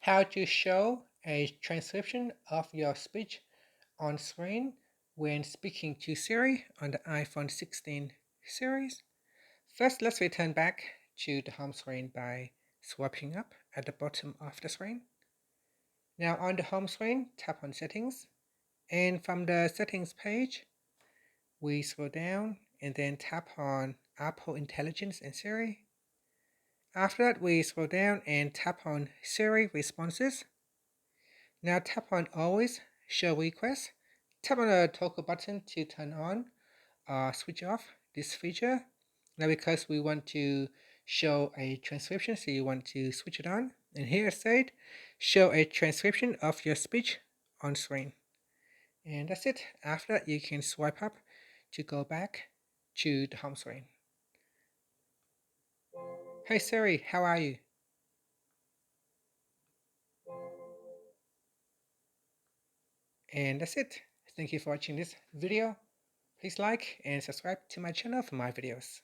how to show a transcription of your speech on screen when speaking to Siri on the iPhone 16 series. First, let's return back to the home screen by swiping up at the bottom of the screen. Now on the home screen, tap on Settings, and from the Settings page, we scroll down and then tap on Apple Intelligence and Siri. After that, we scroll down and tap on Siri Responses. Now tap on Always Show Requests. Tap on the toggle button to turn on or switch off this feature. Now because we want to show a transcription, so you want to switch it on. And here it said, show a transcription of your speech on screen. And that's it. After that, you can swipe up to go back to the home screen. Hey Siri, how are you? And that's it. Thank you for watching this video. Please like and subscribe to my channel for my videos.